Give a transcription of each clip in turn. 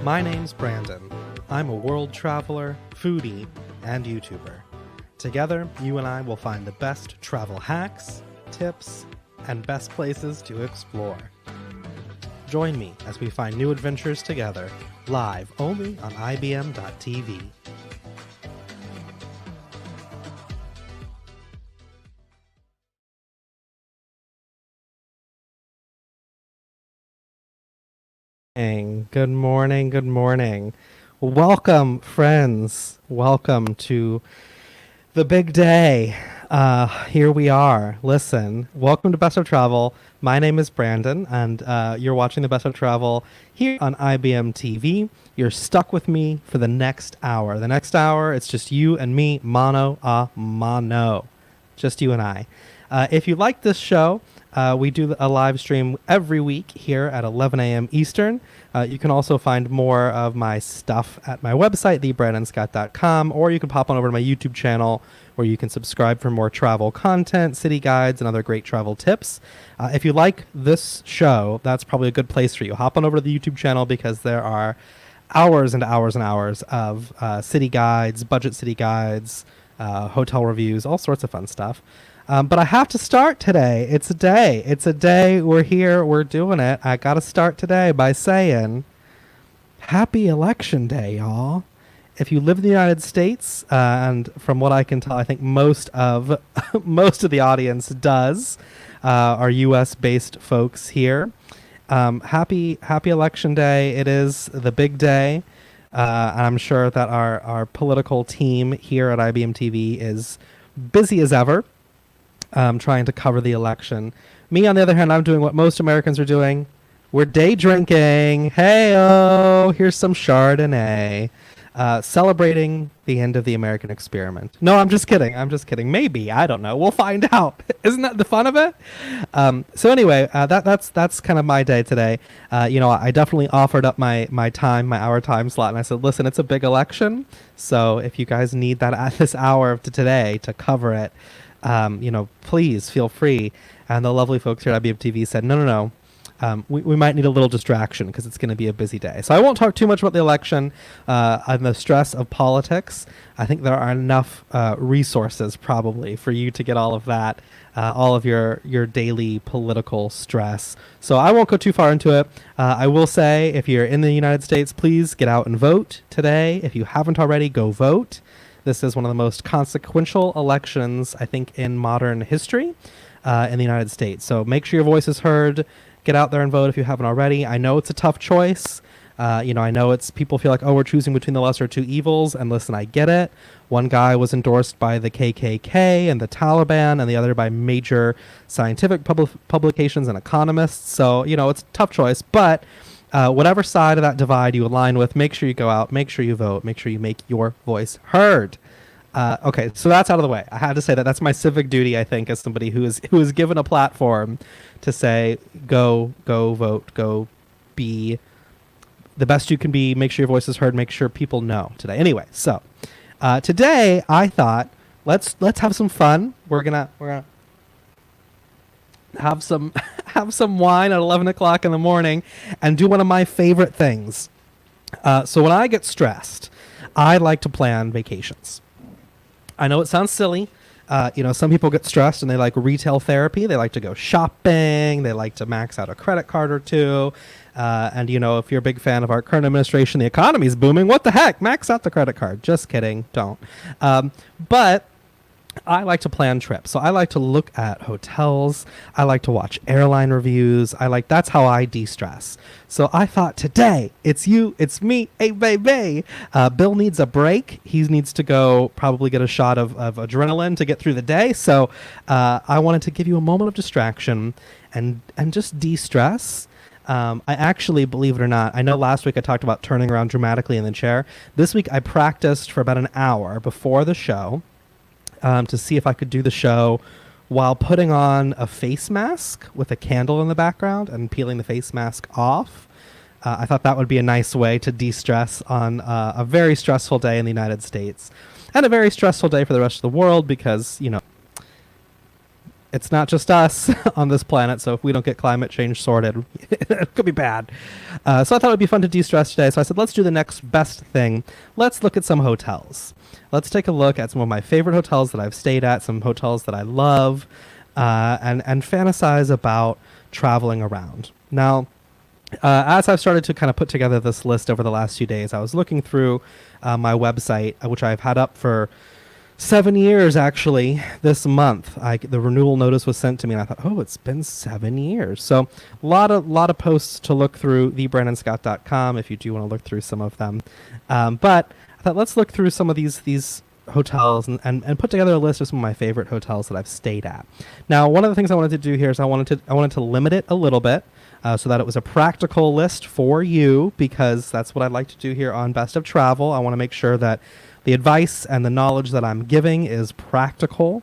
My name's Branden. I'm a world traveler, foodie, and YouTuber. Together, you and I will find the best travel hacks, tips, and best places to explore. Join me as we find new adventures together, live only on IBM.TV. Good morning, good morning. Welcome, friends. Welcome to the big day. Here we are. Listen, welcome to Best of Travel. My name is Branden, and you're watching the Best of Travel here on IBMTV. You're stuck with me for the next hour. The next hour, it's just you and me, mano a mano. Just you and I. If you like this show, we do a live stream every week here at 11 a.m. Eastern. You can also find more of my stuff at my website, thebrandonscott.com, or you can pop on over to my YouTube channel where you can subscribe for more travel content, city guides, and other great travel tips. If you like this show, that's probably a good place for you. Hop on over to the YouTube channel because there are hours and hours and hours of city guides, budget city guides, hotel reviews, all sorts of fun stuff. But I have to start today. It's a day. It's a day. We're here. We're doing it. I got to start today by saying Happy Election Day, y'all. If you live in the United States, and from what I can tell, I think most of the audience does, are U.S.-based folks here. Happy Election Day. It is the big day. And I'm sure that our political team here at IBM TV is busy as ever. Trying to cover the election. Me, on the other hand, I'm doing what most Americans are doing. We're day drinking. Hey-oh, here's some Chardonnay. Celebrating the end of the American experiment. No, I'm just kidding. Maybe. I don't know. We'll find out. Isn't that the fun of it? So anyway, that's kind of my day today. I definitely offered up my hour time slot, and I said, listen, it's a big election. So if you guys need that at this hour of today to cover it, please feel free. And the lovely folks here at IBMTV said, no. We might need a little distraction because it's going to be a busy day. So I won't talk too much about the election and the stress of politics. I think there are enough resources probably for you to get all of that, all of your daily political stress. So I won't go too far into it. I will say, if you're in the United States, please get out and vote today. If you haven't already, go vote. This is one of the most consequential elections, I think, in modern history in the United States. So make sure your voice is heard. Get out there and vote if you haven't already. I know it's a tough choice. I know people feel like, we're choosing between the lesser two evils. And listen, I get it. One guy was endorsed by the KKK and the Taliban, and the other by major scientific publications and economists. So, it's a tough choice. But whatever side of that divide you align with, make sure you go out, make sure you vote, make sure you make your voice heard. Okay, so that's out of the way. I had to say that's my civic duty, I think, as somebody who is given a platform to say, go vote, go be the best you can be, make sure your voice is heard, make sure people know today. Anyway, so today I thought let's have some fun. We're gonna have some wine at 11 o'clock in the morning and do one of my favorite things. So when I get stressed, I like to plan vacations. I know it sounds silly. Some people get stressed and they like retail therapy. They like to go shopping. They like to max out a credit card or two. And if you're a big fan of our current administration, the economy's booming. What the heck? Max out the credit card. Just kidding. Don't. But I like to plan trips. So I like to look at hotels. I like to watch airline reviews. That's how I de-stress. So I thought today, it's you, it's me, hey baby. Bill needs a break. He needs to go probably get a shot of adrenaline to get through the day. So I wanted to give you a moment of distraction and just de-stress. I actually, believe it or not, I know last week I talked about turning around dramatically in the chair. This week I practiced for about an hour before the show to see if I could do the show while putting on a face mask with a candle in the background and peeling the face mask off. I thought that would be a nice way to de-stress on a very stressful day in the United States and a very stressful day for the rest of the world because, it's not just us on this planet, so if we don't get climate change sorted, it could be bad. So I thought it would be fun to de-stress today, so I said, let's do the next best thing. Let's look at some hotels. Let's take a look at some of my favorite hotels that I've stayed at, some hotels that I love, and fantasize about traveling around. Now, as I've started to kind of put together this list over the last few days, I was looking through my website, which I've had up for 7 years, actually, this month. The renewal notice was sent to me, and I thought, oh, it's been 7 years. So a lot of posts to look through, thebrandenscott.com, if you do want to look through some of them. But I thought, let's look through some of these hotels and put together a list of some of my favorite hotels that I've stayed at. Now, one of the things I wanted to do here is I wanted to limit it a little bit so that it was a practical list for you, because that's what I'd like to do here on Best of Travel. I want to make sure that the advice and the knowledge that I'm giving is practical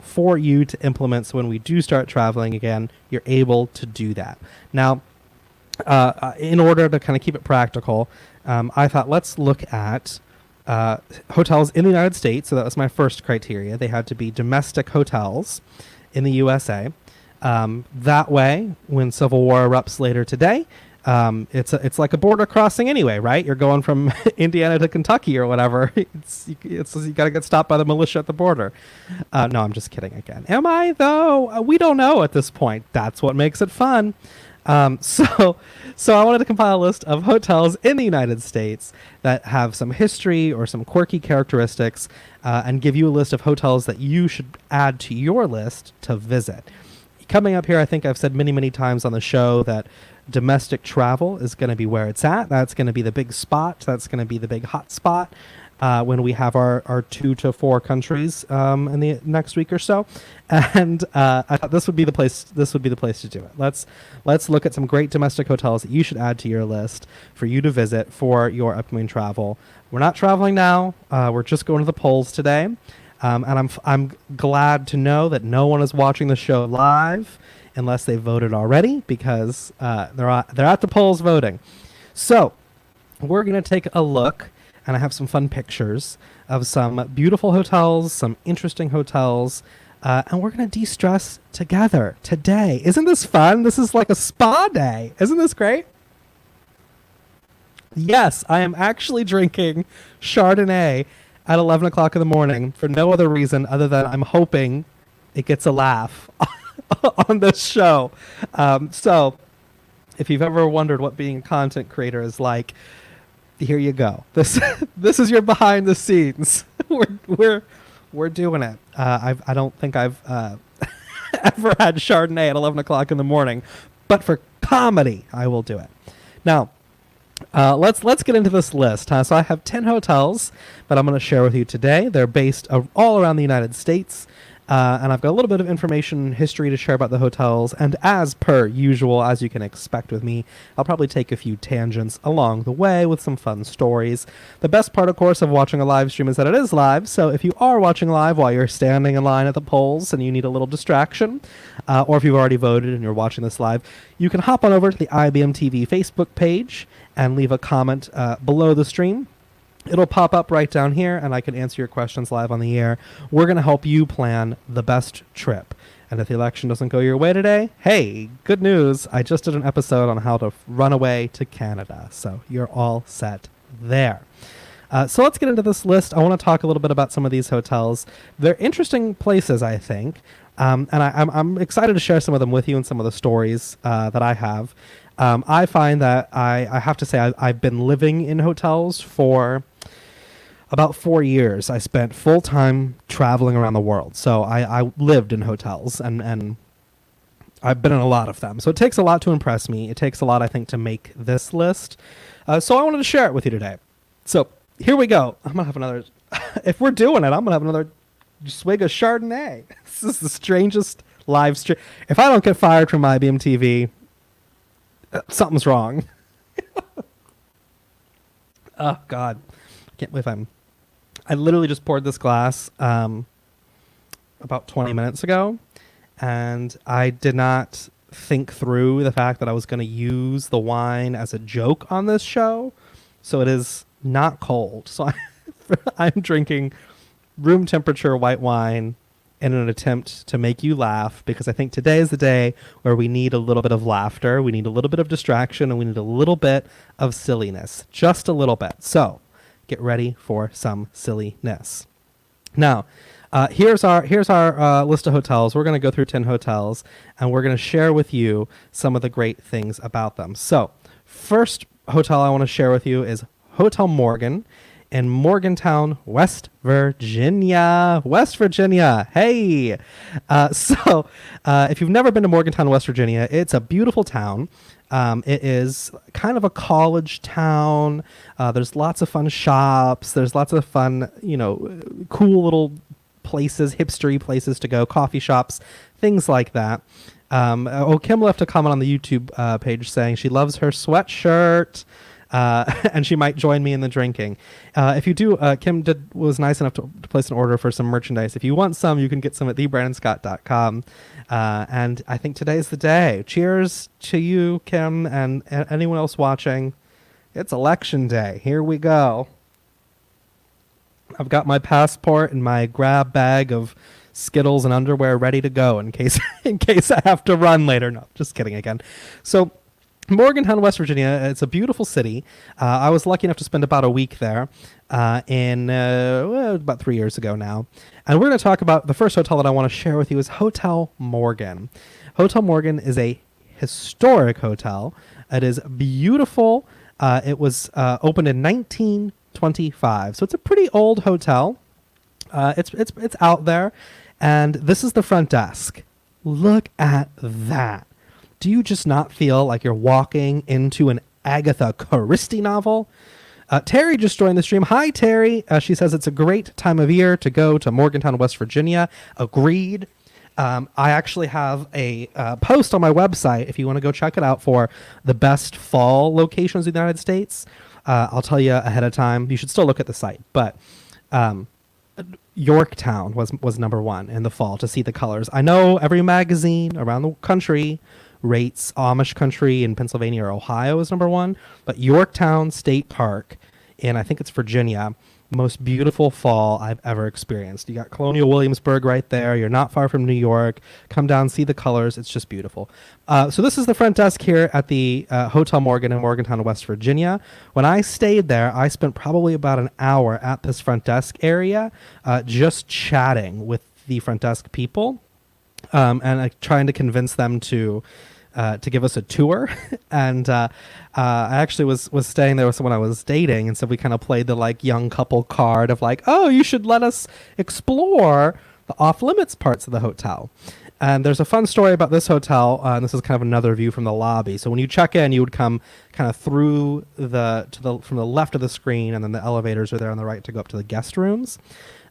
for you to implement, so when we do start traveling again, you're able to do that. Now, in order to kind of keep it practical, I thought, let's look at hotels in the United States. So that was my first criteria. They had to be domestic hotels in the USA. That way, when Civil War erupts later today, it's like a border crossing anyway, right? You're going from Indiana to Kentucky or whatever. You got to get stopped by the militia at the border. No, I'm just kidding again. Am I, though? We don't know at this point. That's what makes it fun. So I wanted to compile a list of hotels in the United States that have some history or some quirky characteristics, and give you a list of hotels that you should add to your list to visit. Coming up here, I think I've said many, many times on the show that domestic travel is going to be where it's at. That's going to be the big spot. That's going to be the big hot spot when we have our 2 to 4 countries in the next week or so. And I thought this would be the place. This would be the place to do it. Let's look at some great domestic hotels that you should add to your list for you to visit for your upcoming travel. We're not traveling now. We're just going to the polls today. And I'm glad to know that no one is watching the show live unless they voted already, because they're at the polls voting. So we're going to take a look, and I have some fun pictures of some beautiful hotels, some interesting hotels, and we're going to de-stress together today. Isn't this fun? This is like a spa day. Isn't this great? Yes, I am actually drinking Chardonnay at 11 o'clock in the morning for no other reason other than I'm hoping it gets a laugh on this show. So if you've ever wondered what being a content creator is like, here you go. This is your behind the scenes. We're doing it. I don't think I've ever had Chardonnay at 11 o'clock in the morning, but for comedy, I will do it. Now, let's get into this list. So I have 10 hotels that I'm going to share with you today. They're based all around the United States. And I've got a little bit of information and history to share about the hotels. And as per usual, as you can expect with me, I'll probably take a few tangents along the way with some fun stories. The best part, of course, of watching a live stream is that it is live. So if you are watching live while you're standing in line at the polls and you need a little distraction, or if you've already voted and you're watching this live, you can hop on over to the IBMTV Facebook page and leave a comment below the stream. It'll pop up right down here, and I can answer your questions live on the air. We're going to help you plan the best trip. And if the election doesn't go your way today, hey, good news. I just did an episode on how to run away to Canada. So you're all set there. So let's get into this list. I want to talk a little bit about some of these hotels. They're interesting places, I think. And I'm excited to share some of them with you and some of the stories that I have. I find that I have to say I've been living in hotels for about 4 years. I spent full time traveling around the world. So I lived in hotels and I've been in a lot of them. So it takes a lot to impress me. It takes a lot, I think, to make this list. So I wanted to share it with you today. So here we go. I'm going to have another, if we're doing it, I'm going to have another swig of Chardonnay. This is the strangest live stream. If I don't get fired from IBMTV, something's wrong. Oh, God. I can't believe I literally just poured this glass about 20 minutes ago, and I did not think through the fact that I was going to use the wine as a joke on this show. So it is not cold. So I'm drinking room temperature white wine in an attempt to make you laugh, because I think today is the day where we need a little bit of laughter, we need a little bit of distraction, and we need a little bit of silliness. Just a little bit. So get ready for some silliness. Now, here's our list of hotels. We're going to go through 10 hotels, and we're going to share with you some of the great things about them. So first hotel I want to share with you is Hotel Morgan in Morgantown, West Virginia. West Virginia. Hey. So if you've never been to Morgantown, West Virginia, it's a beautiful town. It is kind of a college town. There's lots of fun shops. There's lots of fun, cool little places, hipstery places to go, coffee shops, things like that. Kim left a comment on the YouTube page saying she loves her sweatshirt. And she might join me in the drinking. If you do, Kim was nice enough to place an order for some merchandise. If you want some, you can get some at thebrandonscott.com. And I think today's the day. Cheers to you, Kim, and anyone else watching. It's election day. Here we go. I've got my passport and my grab bag of Skittles and underwear ready to go in case I have to run later. No, just kidding again. So Morgantown, West Virginia, it's a beautiful city. I was lucky enough to spend about a week there about 3 years ago now. And we're going to talk about the first hotel that I want to share with you is Hotel Morgan. Hotel Morgan is a historic hotel. It is beautiful. It was opened in 1925. So it's a pretty old hotel. It's out there. And this is the front desk. Look at that. Do you just not feel like you're walking into an Agatha Christie novel? Terry just joined the stream. Hi, Terry. She says it's a great time of year to go to Morgantown, West Virginia. Agreed. I actually have a post on my website if you want to go check it out for the best fall locations in the United States. I'll tell you ahead of time. You should still look at the site. But Yorktown was number one in the fall to see the colors. I know every magazine around the country rates Amish country in Pennsylvania or Ohio is number one, but Yorktown State Park in, I think it's Virginia, most beautiful fall I've ever experienced. You got Colonial Williamsburg right there. You're not far from New York. Come down, see the colors. It's just beautiful. So this is the front desk here at the Hotel Morgan in Morgantown, West Virginia. When I stayed there, I spent probably about an hour at this front desk area just chatting with the front desk people and trying to convince them to give us a tour. And I actually was staying there with someone I was dating, and so we kind of played the young couple card of oh, you should let us explore the off-limits parts of the hotel. And there's a fun story about this hotel, and this is kind of another view from the lobby. So when you check in, you would come kind of through from the left of the screen, and then the elevators are there on the right to go up to the guest rooms.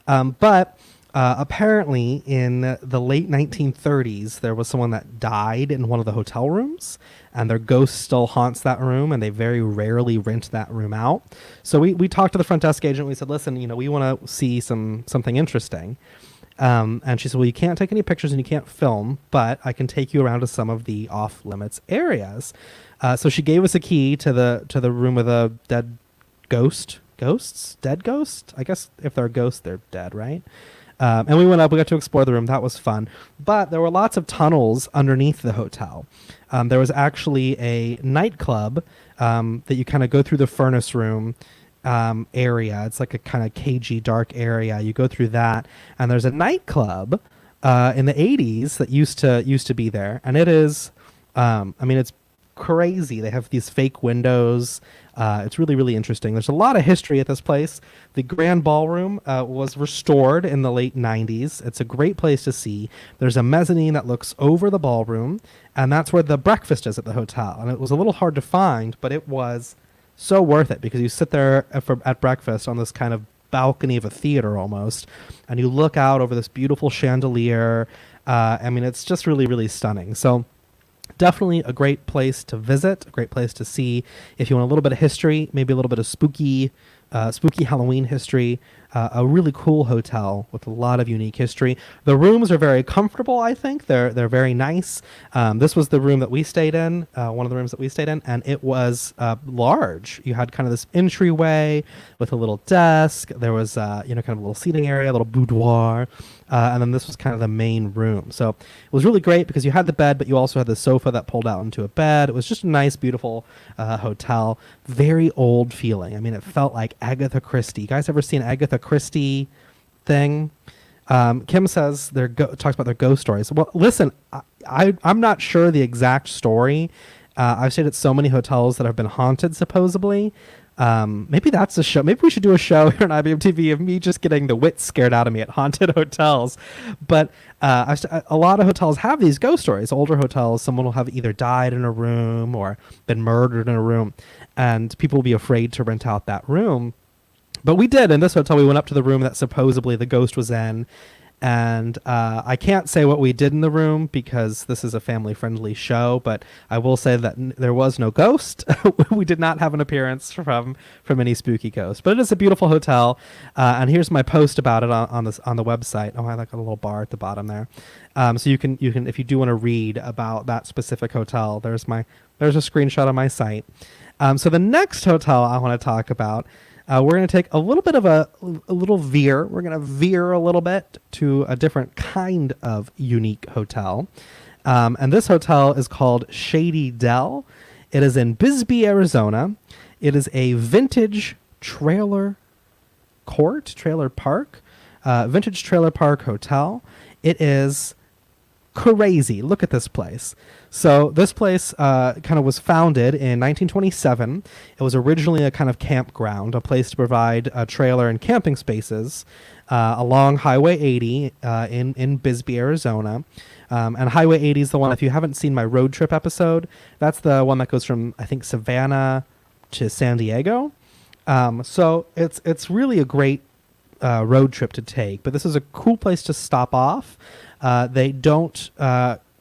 But apparently, in the late 1930s, there was someone that died in one of the hotel rooms, and their ghost still haunts that room, and they very rarely rent that room out. So we talked to the front desk agent. We said, listen, we want to see something interesting. And she said, well, you can't take any pictures and you can't film, but I can take you around to some of the off-limits areas. So she gave us a key to the room with a dead ghost. Ghosts? Dead ghost? I guess if they're a ghost, they're dead, right? And we went up, we got to explore the room. That was fun. But there were lots of tunnels underneath the hotel. There was actually a nightclub that you kind of go through the furnace room area. It's like a kind of cagey, dark area. You go through that, and there's a nightclub in the 80s that used to be there. And it is, it's crazy. They have these fake windows. It's really, really interesting. There's a lot of history at this place. The Grand Ballroom was restored in the late 90s. It's a great place to see. There's a mezzanine that looks over the ballroom, and that's where the breakfast is at the hotel. And it was a little hard to find, but it was so worth it because you sit there at breakfast on this kind of balcony of a theater almost, and you look out over this beautiful chandelier. It's just really, really stunning. So definitely a great place to visit, a great place to see if you want a little bit of history, maybe a little bit of spooky Halloween history. a really cool hotel with a lot of unique history. The rooms are very comfortable. I think they're very nice. This was the room that we stayed in, one of the rooms that we stayed in, and it was large. You had kind of this entryway with a little desk. There was kind of a little seating area, a little boudoir, and then this was kind of the main room. So it was really great because you had the bed, but you also had the sofa that pulled out into a bed. It was just a nice, beautiful hotel. Very old feeling. I mean, it felt like Agatha Christie. You guys ever seen Agatha Christie thing? Kim says talks about their ghost stories. Well, listen, I'm not sure the exact story. I've stayed at so many hotels that have been haunted, supposedly. Maybe that's a show. Maybe we should do a show here on IBMTV of me just getting the wits scared out of me at haunted hotels. But a lot of hotels have these ghost stories. Older hotels, someone will have either died in a room or been murdered in a room, and people will be afraid to rent out that room. But we did. In this hotel, we went up to the room that supposedly the ghost was in. And I can't say what we did in the room because this is a family-friendly show, but I will say that there was no ghost. We did not have an appearance from any spooky ghost. But it is a beautiful hotel, and here's my post about it on the website. Oh, I like a little bar at the bottom there. So you can if you do want to read about that specific hotel, there's a screenshot on my site. So the next hotel I want to talk about. We're going to take a little bit of a little veer. We're going to veer a little bit to a different kind of unique hotel. And this hotel is called Shady Dell. It is in Bisbee, Arizona. It is a vintage trailer park hotel. It is crazy. Look at this place. So this place kind of was founded in 1927. It was originally a kind of campground, a place to provide trailer and camping spaces along Highway 80 in Bisbee, Arizona. And Highway 80 is the one, if you haven't seen my road trip episode, that's the one that goes from, I think, Savannah to San Diego. So it's really a great road trip to take. But this is a cool place to stop off. They don't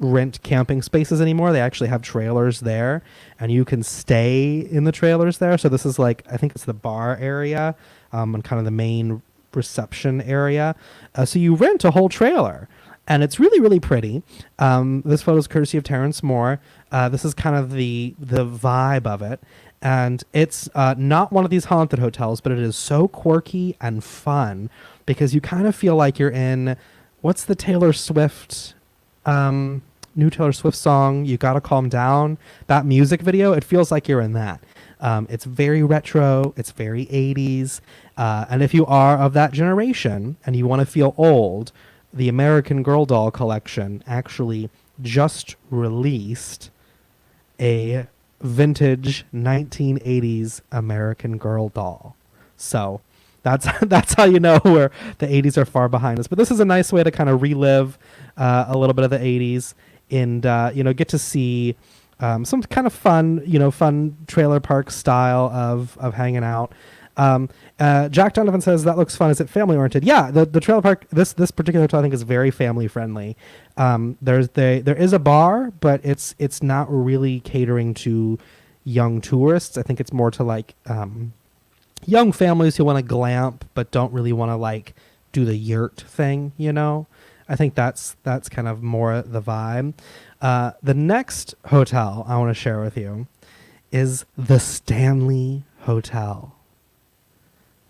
rent camping spaces anymore. They actually have trailers there, and you can stay in the trailers there. So this is I think it's the bar area and kind of the main reception area. So you rent a whole trailer, and it's really, really pretty. This photo is courtesy of Terrence Moore. This is kind of the vibe of it. And it's not one of these haunted hotels, but it is so quirky and fun because you kind of feel like you're in... What's the Taylor Swift, new Taylor Swift song, You Gotta Calm Down? That music video, it feels like you're in that. It's very retro, it's very 80s. And if you are of that generation and you want to feel old, the American Girl doll collection actually just released a vintage 1980s American Girl doll. So... That's how you know where the 80s are far behind us. But this is a nice way to kind of relive a little bit of the 80s and, get to see some kind of fun trailer park style of hanging out. Jack Donovan says, that looks fun. Is it family oriented? Yeah, the trailer park, this particular hotel I think is very family friendly. There is a bar, but it's not really catering to young tourists. I think it's more to young families who want to glamp but don't really want to do the yurt thing, I think that's kind of more the vibe. The next hotel I want to share with you is the Stanley Hotel.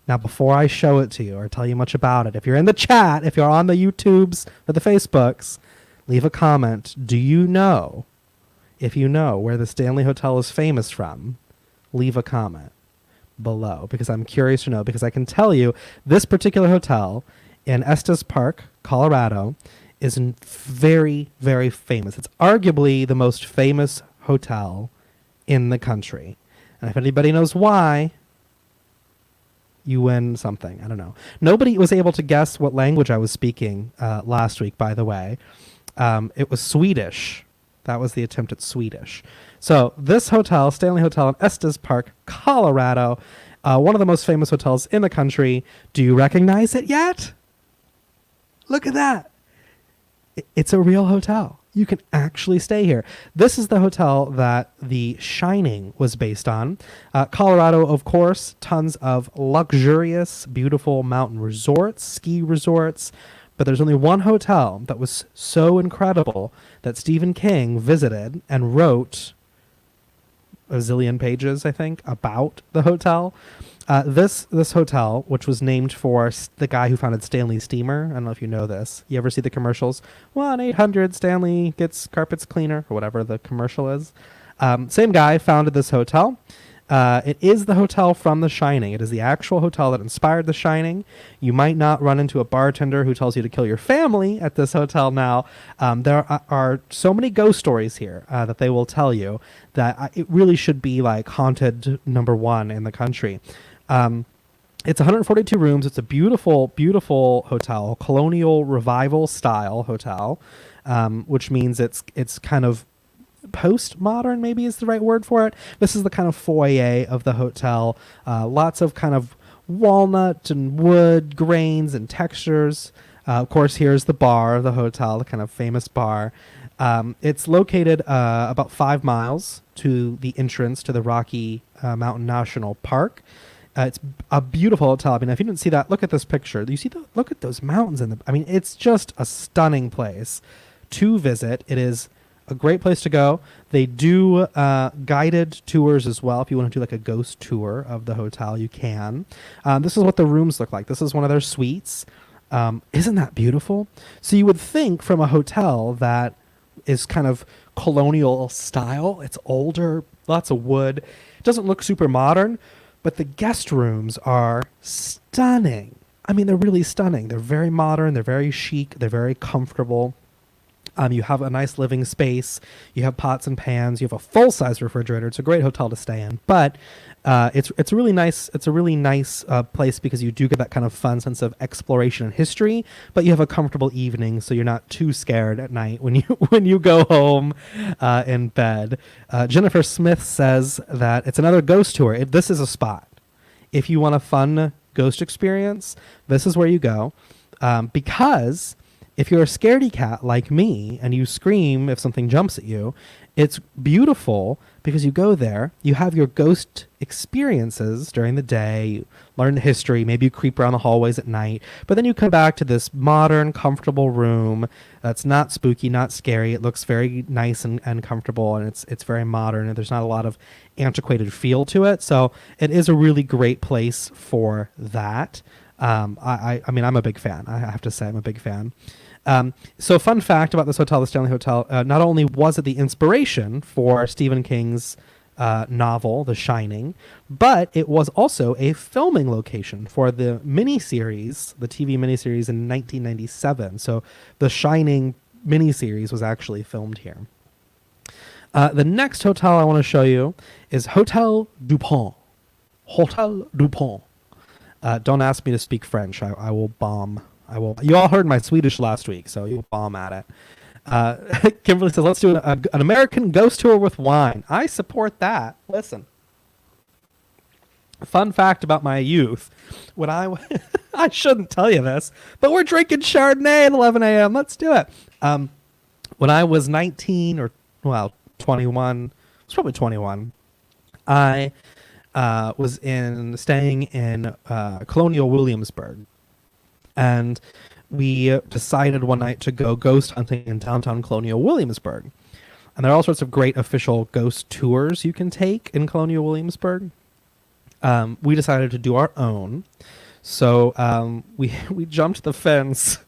Now, before I show it to you or tell you much about it, if you're in the chat, if you're on the YouTubes or the Facebooks, leave a comment. Do you know, if you know where the Stanley Hotel is famous from, leave a comment below, because I'm curious to know, because I can tell you this particular hotel in Estes Park, Colorado, is very, very famous. It's arguably the most famous hotel in the country. And if anybody knows why, you win something. I don't know. Nobody was able to guess what language I was speaking last week, by the way. It was Swedish. That was the attempt at Swedish. So this hotel, Stanley Hotel in Estes Park, Colorado, one of the most famous hotels in the country. Do you recognize it yet? Look at that. It's a real hotel. you can actually stay here. This is the hotel that The Shining was based on. Colorado, of course, tons of luxurious, beautiful mountain resorts, ski resorts. But there's only one hotel that was so incredible that Stephen King visited and wrote a zillion pages, I think, about the hotel. This hotel, which was named for the guy who founded Stanley Steamer. I don't know if you know this. You ever see the commercials? 1-800 Stanley gets carpets cleaner, or whatever the commercial is. Same guy founded this hotel. It is the hotel from The Shining. It is the actual hotel that inspired The Shining. You might not run into a bartender who tells you to kill your family at this hotel now. There are so many ghost stories here that they will tell you that it really should be like haunted #1 in the country. It's 142 rooms. It's a beautiful, beautiful hotel, colonial revival style hotel, which means it's kind of postmodern, maybe is the right word for it. This is the kind of foyer of the hotel. Lots of kind of walnut and wood grains and textures. Of course, here's the bar of the hotel, the kind of famous bar. It's located about 5 miles to the entrance to the Rocky Mountain National Park. It's a beautiful hotel. I mean, if you didn't see that, look at this picture. You see look at those mountains it's just a stunning place to visit. It is a great place to go. They do guided tours as well. If you want to do like a ghost tour of the hotel, you can. This is what the rooms look like. This is one of their suites. Isn't that beautiful? So you would think from a hotel that is kind of colonial style. It's older, lots of wood. It doesn't look super modern, but the guest rooms are stunning. I mean, they're really stunning. They're very modern. They're very chic. They're very comfortable. You have a nice living space. You have pots and pans. You have a full-size refrigerator. It's a great hotel to stay in. But it's a really nice. It's a really nice place because you do get that kind of fun sense of exploration and history. But you have a comfortable evening, so you're not too scared at night when you go home in bed. Jennifer Smith says that it's another ghost tour. This is a spot. If you want a fun ghost experience, this is where you go, because if you're a scaredy cat like me and you scream if something jumps at you, it's beautiful because you go there, you have your ghost experiences during the day, you learn the history, maybe you creep around the hallways at night, but then you come back to this modern, comfortable room that's not spooky, not scary. It looks very nice and comfortable, and it's very modern, and there's not a lot of antiquated feel to it. So it is a really great place for that. I mean, I'm a big fan. I have to say I'm a big fan. So fun fact about this hotel, the Stanley Hotel, not only was it the inspiration for Stephen King's novel, The Shining, but it was also a filming location for the miniseries, the TV miniseries in 1997. So The Shining miniseries was actually filmed here. The next hotel I want to show you is Hotel Dupont. Hotel Dupont. Don't ask me to speak French. I will bomb. You all heard my Swedish last week, so you'll bomb at it. Kimberly says, let's do an American ghost tour with wine. I support that. Listen. Fun fact about my youth. When I shouldn't tell you this, but we're drinking Chardonnay at 11 a.m. Let's do it. When I was 19 or, 21, I was probably 21, I was staying in Colonial Williamsburg. And we decided one night to go ghost hunting in downtown Colonial Williamsburg. And there are all sorts of great official ghost tours you can take in Colonial Williamsburg. We decided to do our own. So we jumped the fence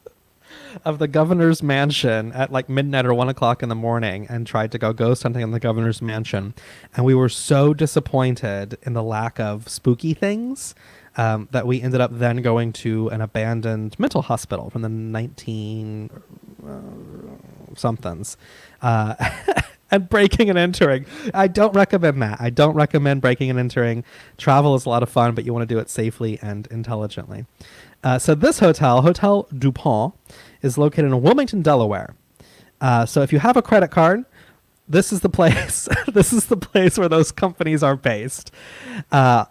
of the governor's mansion at like midnight or 1 o'clock in the morning and tried to go ghost hunting in the governor's mansion. And we were so disappointed in the lack of spooky things that we ended up then going to an abandoned mental hospital from the 19 somethings and breaking and entering. I don't recommend that. I don't recommend breaking and entering. Travel is a lot of fun, but you want to do it safely and intelligently. So this hotel, Hotel Dupont, is located in Wilmington, Delaware. So if you have a credit card, this is the place. This is the place where those companies are based. On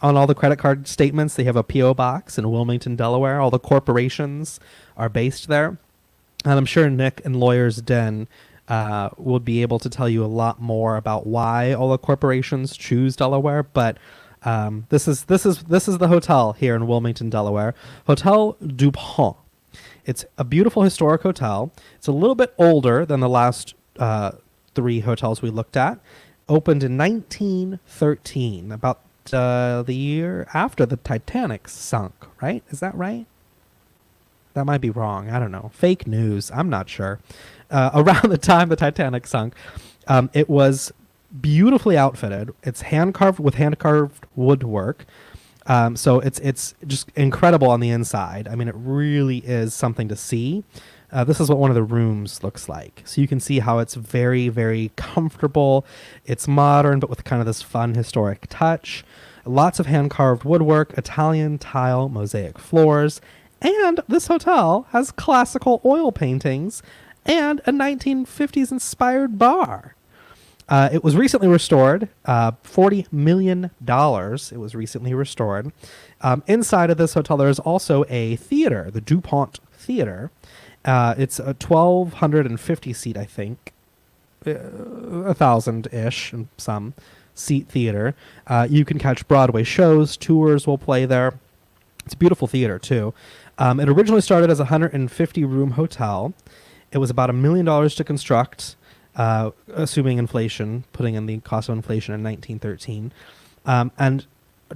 all the credit card statements, they have a P.O. box in Wilmington, Delaware. All the corporations are based there. And I'm sure Nick and Lawyer's Den would be able to tell you a lot more about why all the corporations choose Delaware. But this is the hotel here in Wilmington, Delaware, Hotel DuPont. It's a beautiful historic hotel. It's a little bit older than the last three hotels we looked at. Opened in 1913, about the year after the Titanic sunk, right? Is that right? That might be wrong. I don't know. Fake news. I'm not sure. Around the time the Titanic sunk, it was beautifully outfitted. It's hand-carved with hand-carved woodwork. So it's just incredible on the inside. I mean, it really is something to see. This is what one of the rooms looks like. So you can see how it's very, very comfortable. It's modern, but with kind of this fun historic touch. Lots of hand-carved woodwork, Italian tile, mosaic floors. And this hotel has classical oil paintings and a 1950s inspired bar. It was recently restored, $40 million. It was recently restored. Inside of this hotel, there is also a theater, the DuPont Theater. It's a 1,250 seat, I think, 1,000-ish and some seat theater. You can catch Broadway shows. Tours will play there. It's a beautiful theater, too. It originally started as a 150-room hotel. It was about $1 million to construct, assuming inflation, putting in the cost of inflation in 1913. And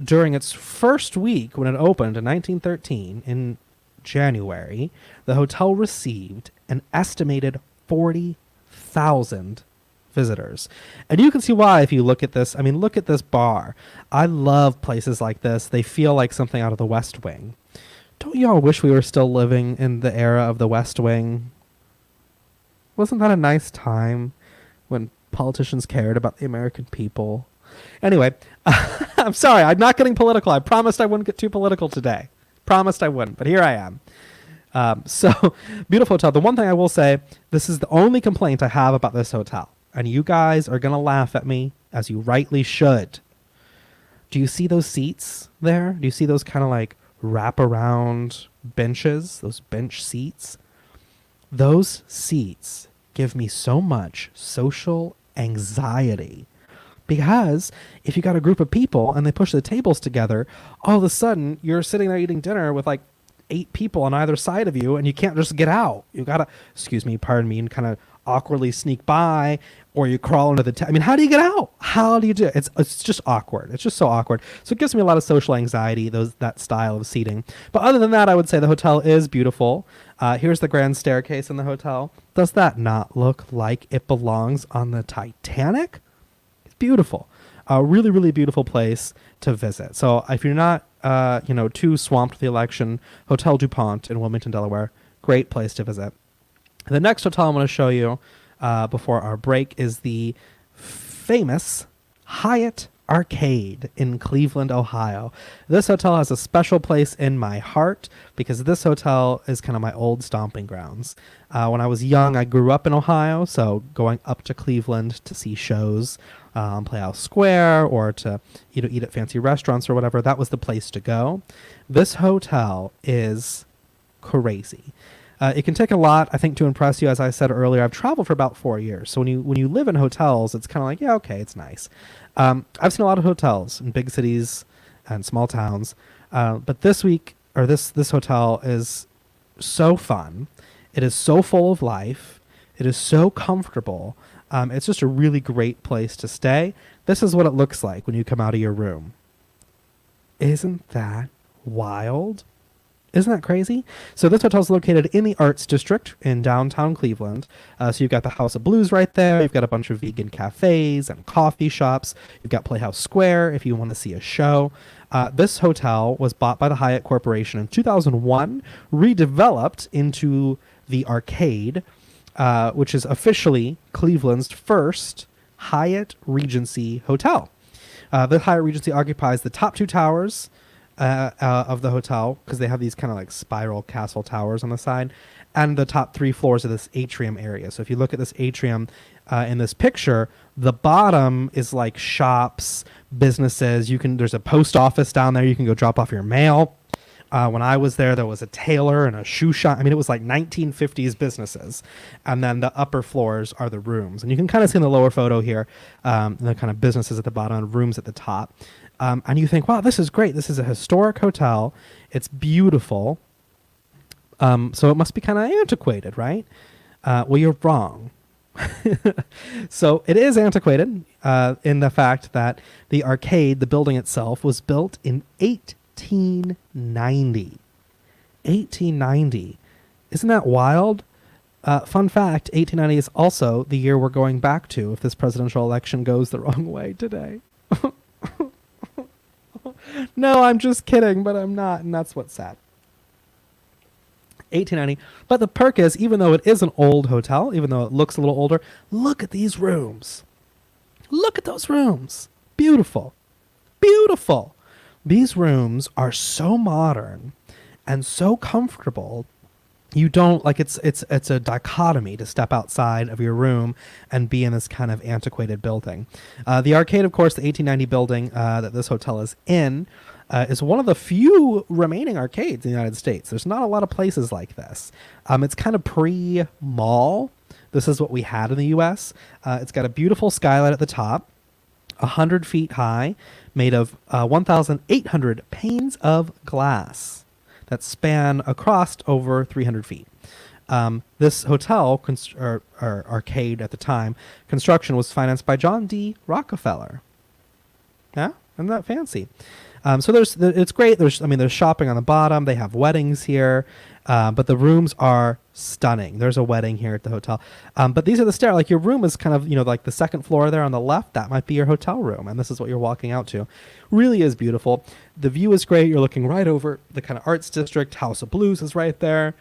during its first week, when it opened in 1913, in January, the hotel received an estimated 40,000 visitors. And you can see why if you look at this. I mean, look at this bar. I love places like this. They feel like something out of the West Wing. Don't y'all wish we were still living in the era of the West Wing? Wasn't that a nice time when politicians cared about the American people? Anyway, I'm sorry, I'm not getting political. I promised I wouldn't get too political today. Promised I wouldn't, but here I am. So, beautiful hotel. The one thing I will say, this is the only complaint I have about this hotel. And you guys are going to laugh at me, as you rightly should. Do you see those seats there? Do you see those kind of like wraparound benches, those bench seats? Those seats give me so much social anxiety, because if you got a group of people and they push the tables together, all of a sudden you're sitting there eating dinner with like 8 people on either side of you, and you can't just get out. You gotta, pardon me, and kind of awkwardly sneak by, or you crawl under the I mean, how do you get out? How do you do it? It's just awkward. It's just so awkward. So it gives me a lot of social anxiety, that style of seating. But other than that, I would say the hotel is beautiful. Here's the grand staircase in the hotel. Does that not look like it belongs on the Titanic? It's beautiful. A really, really beautiful place to visit. So if you're not, too swamped with the election, Hotel DuPont in Wilmington, Delaware, great place to visit. The next hotel I'm going to show you before our break is the famous Hyatt Arcade in Cleveland, Ohio. This hotel has a special place in my heart because this hotel is kind of my old stomping grounds. When I was young, I grew up in Ohio, so going up to Cleveland to see shows on Playhouse Square or to eat at fancy restaurants or whatever, that was the place to go. This hotel is crazy. It can take a lot, I think, to impress you. As I said earlier, I've traveled for about 4 years. So when you live in hotels, it's kind of like, yeah, okay, it's nice. I've seen a lot of hotels in big cities and small towns. But this hotel is so fun. It is so full of life. It is so comfortable. It's just a really great place to stay. This is what it looks like when you come out of your room. Isn't that wild? Isn't that crazy? So this hotel is located in the Arts District in downtown Cleveland. So you've got the House of Blues right there. You've got a bunch of vegan cafes and coffee shops. You've got Playhouse Square if you want to see a show. This hotel was bought by the Hyatt Corporation in 2001, redeveloped into the Arcade, which is officially Cleveland's first Hyatt Regency hotel. The Hyatt Regency occupies the top 2 towers of the hotel, because they have these kind of like spiral castle towers on the side, and the top 3 floors of this atrium area. So if you look at this atrium in this picture, the bottom is like shops, businesses. There's a post office down there. You can go drop off your mail. When I was there was a tailor and a shoe shop. I mean, it was like 1950s businesses. And then the upper floors are the rooms. And you can kind of see in the lower photo here, the kind of businesses at the bottom and rooms at the top. And you think, wow, this is great. This is a historic hotel. It's beautiful. So it must be kind of antiquated, right? Well, you're wrong. So it is antiquated in the fact that the arcade, the building itself, was built in 1890. 1890. Isn't that wild? Fun fact, 1890 is also the year we're going back to if this presidential election goes the wrong way today. No, I'm just kidding, but I'm not, and that's what's sad. 1890. But the perk is, even though it is an old hotel, even though it looks a little older, look at these rooms. Look at those rooms. Beautiful. Beautiful. These rooms are so modern and so comfortable. You don't like it's a dichotomy to step outside of your room and be in this kind of antiquated building. The arcade, of course, the 1890 building that this hotel is in, is one of the few remaining arcades in the United States. There's not a lot of places like this. It's kind of pre-mall. This is what we had in the U.S. It's got a beautiful skylight at the top, 100 feet high, made of 1,800 panes of glass that span across over 300 feet. This hotel, or arcade at the time, construction was financed by John D. Rockefeller. Yeah, isn't that fancy? So it's great. There's shopping on the bottom. They have weddings here, but the rooms are stunning. There's a wedding here at the hotel. But these are the stairs. Like your room is kind of, like the second floor there on the left. That might be your hotel room, and this is what you're walking out to. Really is beautiful. The view is great. You're looking right over the kind of arts district. House of Blues is right there.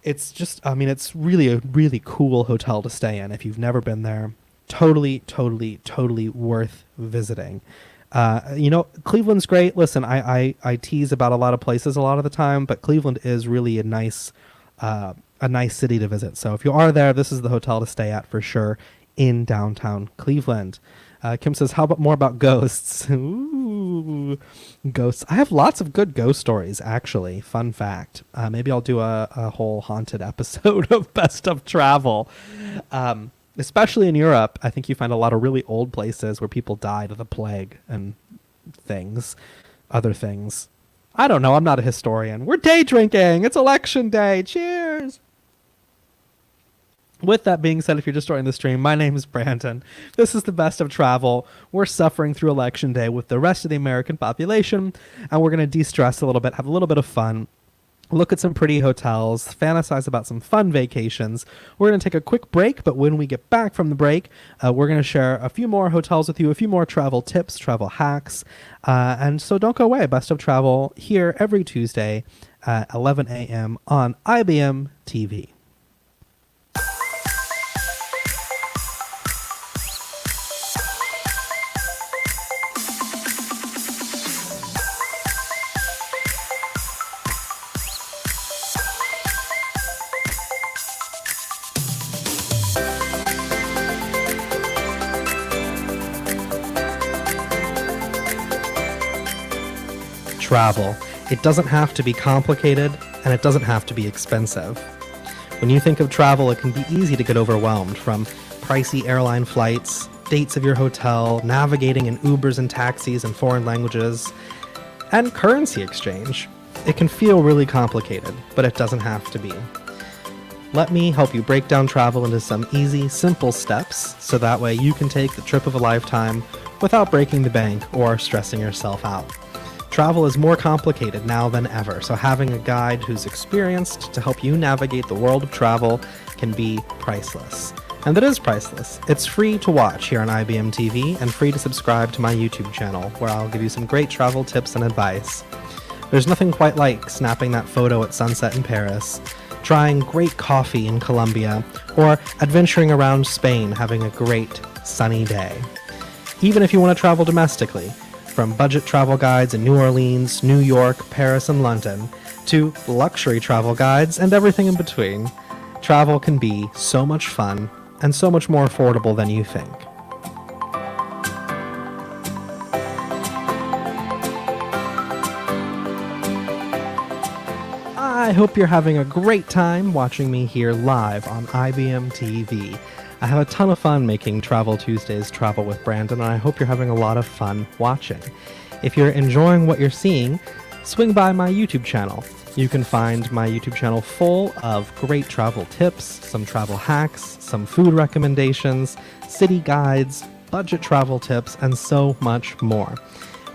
It's just, it's really a really cool hotel to stay in if you've never been there. Totally, totally, totally worth visiting. Cleveland's great. Listen, I tease about a lot of places a lot of the time, but Cleveland is really a nice city to visit. So if you are there, this is the hotel to stay at for sure in downtown Cleveland. Kim says, how about more about ghosts? Ooh, ghosts. I have lots of good ghost stories, actually. Fun fact. Maybe I'll do a whole haunted episode of Best of Travel. Especially in Europe, I think you find a lot of really old places where people died of the plague and other things. I don't know. I'm not a historian. We're day drinking. It's election day. Cheers. With that being said, if you're just joining the stream, my name is Branden. This is the Best of Travel. We're suffering through election day with the rest of the American population, and we're going to de-stress a little bit, have a little bit of fun, look at some pretty hotels, fantasize about some fun vacations. We're going to take a quick break, but when we get back from the break, we're going to share a few more hotels with you, a few more travel tips, travel hacks. And so don't go away. Best of Travel here every Tuesday at 11 a.m. on IBMTV. Travel. It doesn't have to be complicated, and it doesn't have to be expensive. When you think of travel, it can be easy to get overwhelmed, from pricey airline flights, dates of your hotel, navigating in Ubers and taxis in foreign languages, and currency exchange. It can feel really complicated, but it doesn't have to be. Let me help you break down travel into some easy, simple steps, so that way you can take the trip of a lifetime without breaking the bank or stressing yourself out. Travel is more complicated now than ever, so having a guide who's experienced to help you navigate the world of travel can be priceless. And it is priceless. It's free to watch here on IBMTV and free to subscribe to my YouTube channel, where I'll give you some great travel tips and advice. There's nothing quite like snapping that photo at sunset in Paris, trying great coffee in Colombia, or adventuring around Spain having a great sunny day. Even if you want to travel domestically, from budget travel guides in New Orleans, New York, Paris, and London, to luxury travel guides and everything in between, travel can be so much fun and so much more affordable than you think. I hope you're having a great time watching me here live on IBMTV. I have a ton of fun making Travel Tuesdays Travel with Branden, and I hope you're having a lot of fun watching. If you're enjoying what you're seeing, swing by my YouTube channel. You can find my YouTube channel full of great travel tips, some travel hacks, some food recommendations, city guides, budget travel tips, and so much more.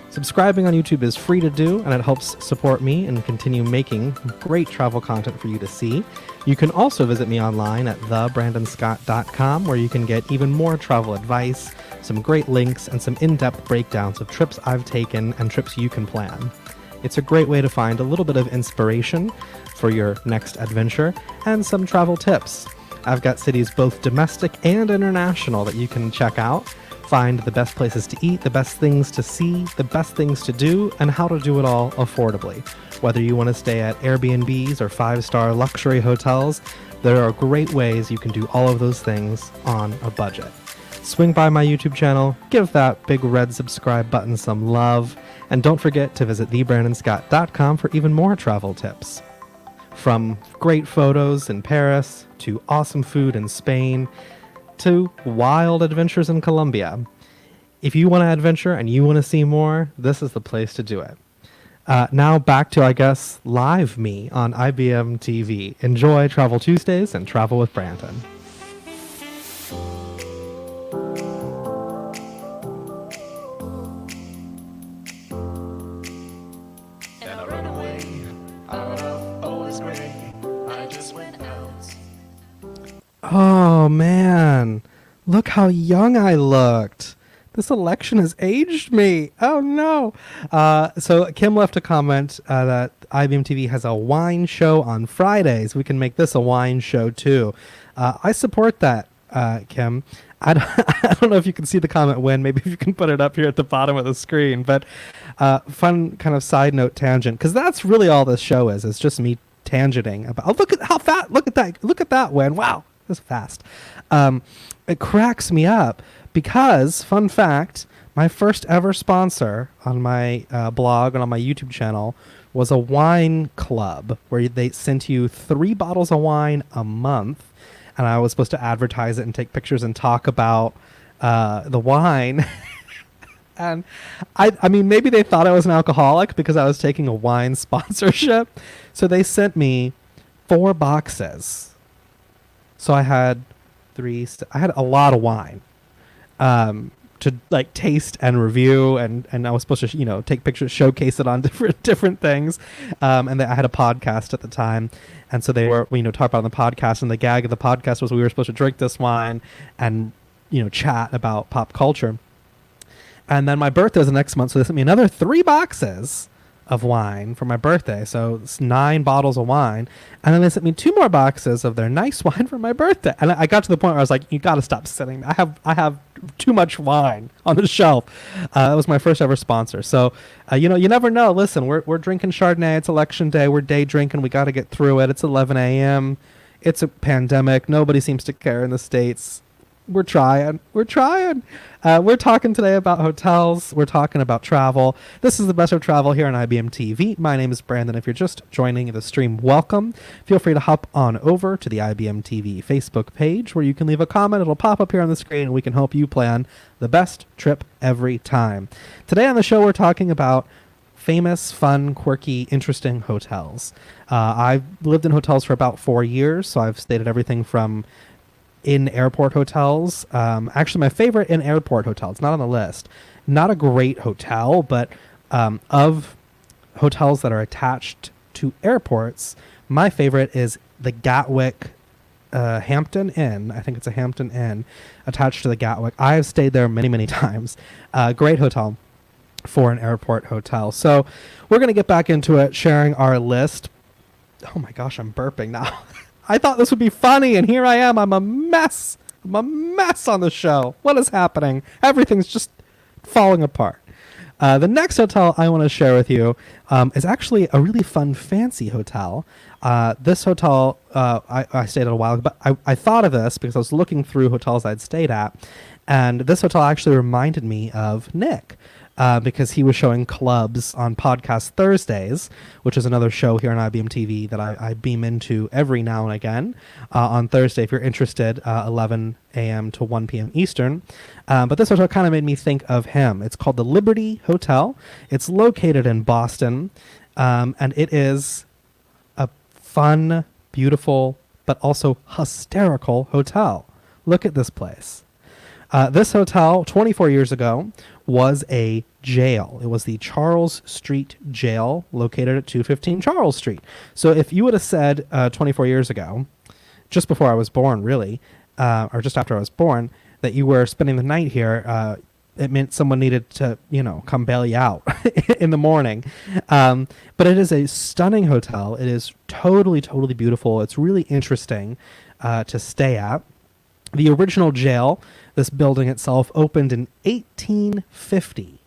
Subscribing on YouTube is free to do, and it helps support me and continue making great travel content for you to see. You can also visit me online at thebrandenscott.com, where you can get even more travel advice, some great links, and some in-depth breakdowns of trips I've taken and trips you can plan. It's a great way to find a little bit of inspiration for your next adventure and some travel tips. I've got cities both domestic and international that you can check out. Find the best places to eat, the best things to see, the best things to do, and how to do it all affordably. Whether you want to stay at Airbnbs or 5-star luxury hotels, there are great ways you can do all of those things on a budget. Swing by my YouTube channel, give that big red subscribe button some love, and don't forget to visit thebrandenscott.com for even more travel tips. From great photos in Paris, to awesome food in Spain, to wild adventures in Colombia. If you want to adventure and you want to see more, this is the place to do it. Now back to, I guess, live me on IBM TV. Enjoy Travel Tuesdays and Travel with Branden. And I run away out of all this gray. I just went out. Oh man, look how young I looked. This election has aged me. Oh no. So Kim left a comment that IBM TV has a wine show on Fridays. We can make this a wine show too. I support that, Kim. I don't know if you can see the comment when. Maybe if you can put it up here at the bottom of the screen. But fun kind of side note tangent, because that's really all this show is. It's just me tangenting about. Oh, look at how fast. Look at that. Look at that, Wen. Wow. This is fast. It cracks me up because, fun fact, my first ever sponsor on my blog and on my YouTube channel was a wine club where they sent you 3 bottles of wine a month, and I was supposed to advertise it and take pictures and talk about the wine. And I mean, maybe they thought I was an alcoholic because I was taking a wine sponsorship. So they sent me 4 boxes. So I had a lot of wine to like taste and review, and I was supposed to take pictures, showcase it on different things, and I had a podcast at the time, and so they were talk about it on the podcast, and the gag of the podcast was we were supposed to drink this wine and chat about pop culture, and then my birthday was the next month, so they sent me another 3 boxes of wine for my birthday, so it's 9 bottles of wine, and then they sent me 2 more boxes of their nice wine for my birthday, and I got to the point where I was like, you got to stop sitting. I have too much wine on the shelf. It was my first ever sponsor, so you never know. Listen, we're drinking Chardonnay. It's election day. We're day drinking. We got to get through it. It's 11 a.m. It's a pandemic. Nobody seems to care in the States. We're trying. We're talking today about hotels. We're talking about travel. This is the best of travel here on IBM TV. My name is Branden. If you're just joining the stream, welcome. Feel free to hop on over to the IBM TV Facebook page where you can leave a comment. It'll pop up here on the screen and we can help you plan the best trip every time. Today on the show, we're talking about famous, fun, quirky, interesting hotels. I've lived in hotels for about 4 years, so I've stayed at everything from in airport hotels. Actually, my favorite in airport hotel, it's not on the list. Not a great hotel, but of hotels that are attached to airports, my favorite is the Gatwick Hampton Inn. I think it's a Hampton Inn attached to the Gatwick. I have stayed there many, many times. Great hotel for an airport hotel. So we're going to get back into it, sharing our list. Oh my gosh, I'm burping now. I thought this would be funny, and here I am. I'm a mess. I'm a mess on the show. What is happening? Everything's just falling apart. The next hotel I want to share with you is actually a really fun, fancy hotel. This hotel, I stayed at a while ago, but I thought of this because I was looking through hotels I'd stayed at, and this hotel actually reminded me of Nick. because he was showing clubs on Podcast Thursdays, which is another show here on IBMTV that I beam into every now and again on Thursday if you're interested, 11 a.m. to 1 p.m. Eastern. But this hotel kind of made me think of him. It's called the Liberty Hotel. It's located in Boston, and it is a fun, beautiful, but also hysterical hotel. Look at this place. This hotel, 24 years ago, was a jail. It was the Charles Street Jail, located at 215 Charles Street. So if you would have said 24 years ago, just before I was born, really, or just after I was born, that you were spending the night here, it meant someone needed to, come bail you out in the morning. But it is a stunning hotel. It is totally, totally beautiful. It's really interesting to stay at. The original jail, this building itself, opened in 1850.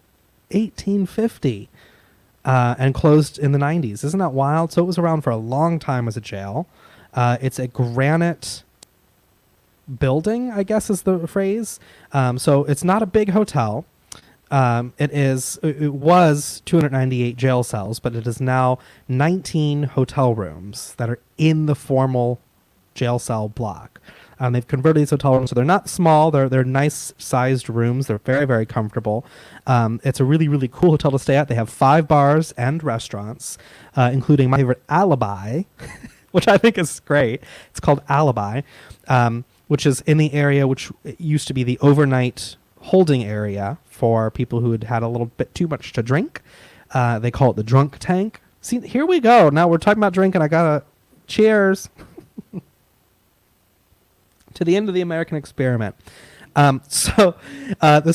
1850. And closed in the 90s. Isn't that wild? So it was around for a long time as a jail. It's a granite building, I guess is the phrase. So it's not a big hotel. It was 298 jail cells, but it is now 19 hotel rooms that are in the formal jail cell block. They've converted these hotel rooms, so they're not small. They're nice sized rooms. They're very, very comfortable. It's a really, really cool hotel to stay at. They have 5 bars and restaurants, including my favorite, Alibi, which I think is great. It's called Alibi, which is in the area which used to be the overnight holding area for people who had had a little bit too much to drink. They call it the drunk tank. See, here we go. Now we're talking about drinking. I got a cheers to the end of the American experiment. This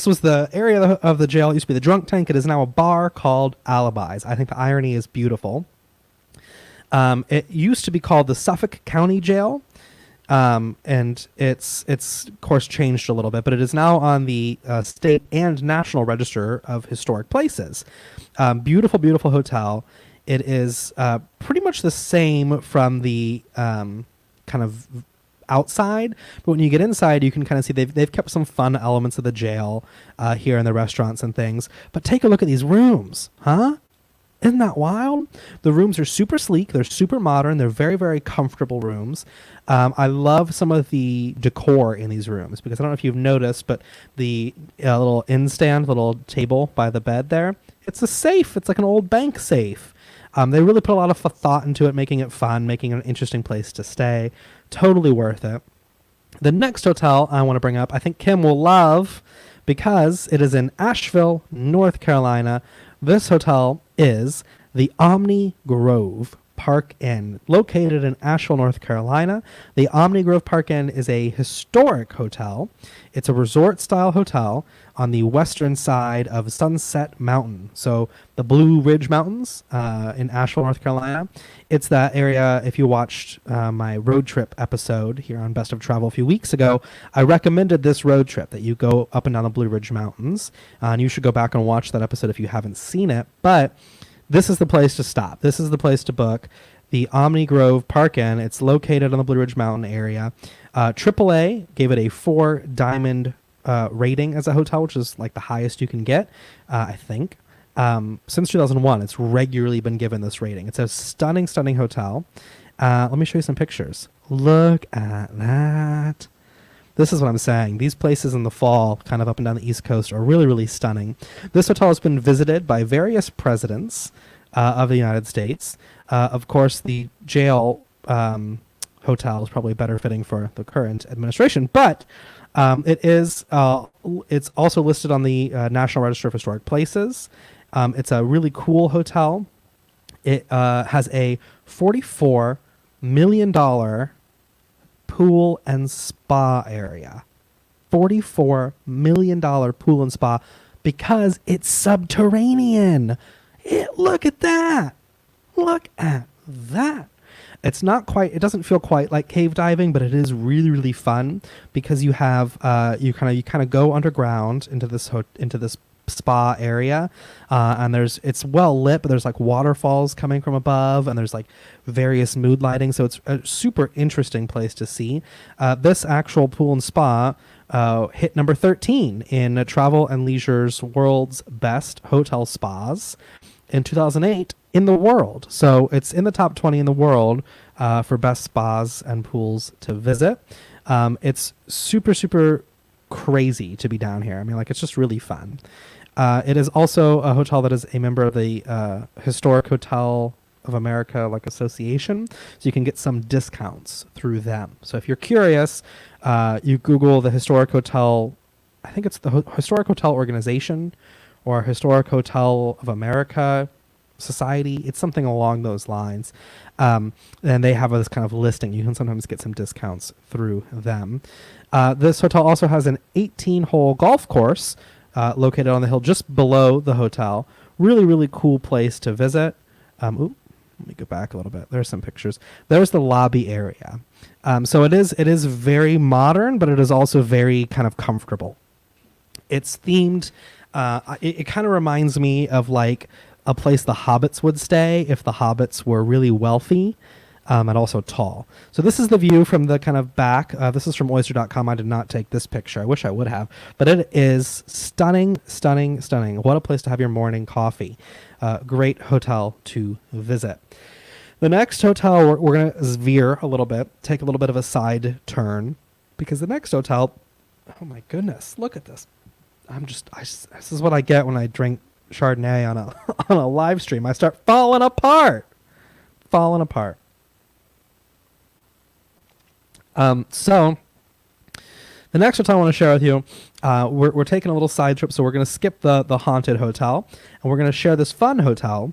was the area of the jail. It used to be the drunk tank. It is now a bar called Alibis. I think the irony is beautiful. It used to be called the Suffolk County Jail. And it's of course changed a little bit, but it is now on the state and national register of historic places. Beautiful, beautiful hotel. It is pretty much the same from the kind of outside, but when you get inside, you can kind of see they've kept some fun elements of the jail here in the restaurants and things. But take a look at these rooms, huh? Isn't that wild? The rooms are super sleek. They're super modern. They're very, very comfortable rooms. I love some of the decor in these rooms because I don't know if you've noticed, but the little stand, little table by the bed there, it's a safe. It's like an old bank safe. They really put a lot of thought into it, making it fun, making it an interesting place to stay. Totally worth it. The next hotel I want to bring up, I think Kim will love because it is in Asheville, North Carolina. This hotel is the Omni Grove Park Inn, located in Asheville, North Carolina. The Omni Grove Park Inn is a historic hotel. It's a resort-style hotel on the western side of Sunset Mountain. So the Blue Ridge Mountains in Asheville, North Carolina. It's that area. If you watched my road trip episode here on Best of Travel a few weeks ago, I recommended this road trip that you go up and down the Blue Ridge Mountains. And you should go back and watch that episode if you haven't seen it. But this is the place to stop. This is the place to book. The Omni Grove Park Inn. It's located on the Blue Ridge Mountain area. AAA gave it a 4 diamond rating as a hotel, which is like the highest you can get, I think. Since 2001, it's regularly been given this rating. It's a stunning, stunning hotel. Let me show you some pictures. Look at that. This is what I'm saying. These places in the fall, kind of up and down the East Coast, are really, really stunning. This hotel has been visited by various presidents of the United States. Of course, the jail hotel is probably better fitting for the current administration, but it's also listed on the National Register of Historic Places. It's a really cool hotel. It has a $44 million pool and spa area. $44 million pool and spa because it's subterranean. Look at that. Look at that. It's not quite, it doesn't feel quite like cave diving, but it is really, really fun because you have, you kind of go underground into this spa area, and it's well lit, but there's like waterfalls coming from above, and there's like various mood lighting, so it's a super interesting place to see. This actual pool and spa hit number 13 in Travel and Leisure's World's Best Hotel Spas in 2008 in the world. So it's in the top 20 in the world for best spas and pools to visit. It's super, super crazy to be down here. I mean, like, it's just really fun. It is also a hotel that is a member of the Historic Hotel of America Association, so you can get some discounts through them. So if you're curious, you Google the Historic Hotel, I think it's the Historic Hotel Organization or Historic Hotel of America Society. It's something along those lines. And they have this kind of listing. You can sometimes get some discounts through them. This hotel also has an 18-hole golf course located on the hill just below the hotel. Really, really cool place to visit. Let me go back a little bit. There's some pictures. There's the lobby area. So it is very modern, but it is also very kind of comfortable. It's themed. It kind of reminds me of like a place the hobbits would stay if the hobbits were really wealthy and also tall. So this is the view from the kind of back. This is from oyster.com. I did not take this picture. I wish I would have. But it is stunning, stunning, stunning. What a place to have your morning coffee. Great hotel to visit. The next hotel, we're going to veer a little bit, take a little bit of a side turn, because the next hotel, oh my goodness, look at this. This is what I get when I drink Chardonnay on a live stream. I start falling apart. So the next hotel I want to share with you, we're taking a little side trip, so we're going to skip the haunted hotel, and we're going to share this fun hotel,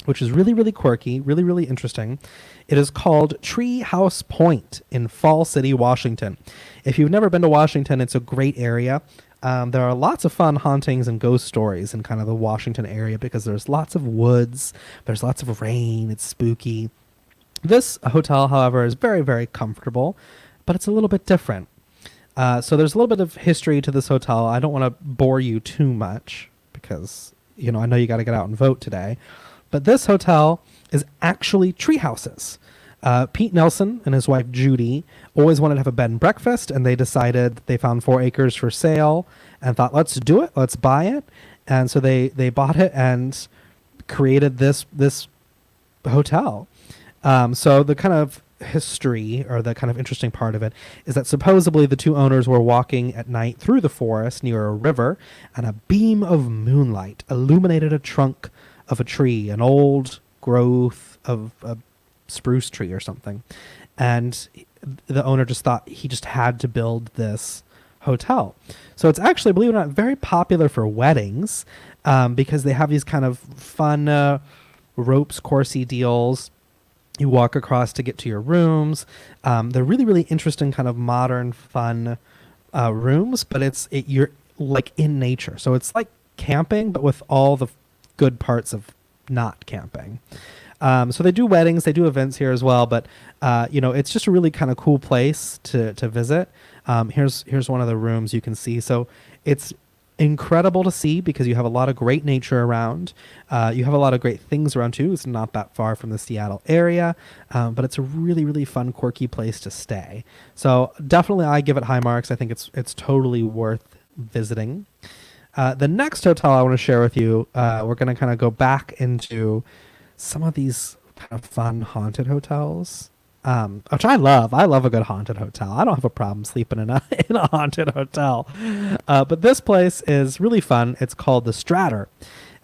which is really, really quirky, really, really interesting. It is called Tree House Point in Fall City, Washington. If you've never been to Washington, it's a great area. There are lots of fun hauntings and ghost stories in kind of the Washington area because there's lots of woods, there's lots of rain, it's spooky. This hotel, however, is very, very comfortable, but it's a little bit different. So there's a little bit of history to this hotel. I don't want to bore you too much because, I know you got to get out and vote today. But this hotel is actually tree houses. Pete Nelson and his wife Judy always wanted to have a bed and breakfast, and they decided they found 4 acres for sale and thought, let's do it, let's buy it. And so they bought it and created this hotel. So the kind of history, or the kind of interesting part of it, is that supposedly the 2 owners were walking at night through the forest near a river, and a beam of moonlight illuminated a trunk of a tree, an old growth of a spruce tree or something. And the owner just thought he just had to build this hotel. So it's actually, believe it or not, very popular for weddings because they have these kind of fun ropes coursey deals. You walk across to get to your rooms. They're really, really interesting kind of modern, fun rooms, but you're like in nature. So it's like camping, but with all the good parts of not camping. So they do weddings, they do events here as well, but it's just a really kind of cool place to visit. Here's one of the rooms you can see. So it's incredible to see because you have a lot of great nature around. You have a lot of great things around too. It's not that far from the Seattle area, but it's a really, really fun, quirky place to stay. So definitely I give it high marks. I think it's totally worth visiting. The next hotel I want to share with you, we're going to kind of go back into some of these kind of fun haunted hotels, which I love. I love a good haunted hotel. I don't have a problem sleeping in a haunted hotel. But this place is really fun. It's called the Stratter.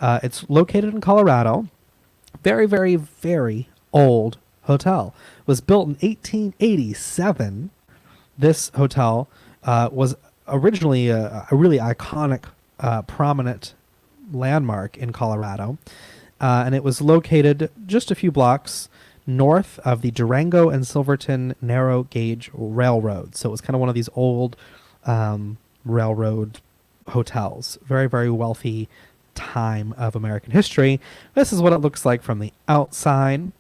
It's located in Colorado. Very, very, very old hotel. It was built in 1887. This hotel was originally a really iconic prominent landmark in Colorado, and it was located just a few blocks north of the Durango and Silverton narrow gauge railroad. So it was kind of one of these old railroad hotels. Very, very wealthy time of American history. This is what it looks like from the outside.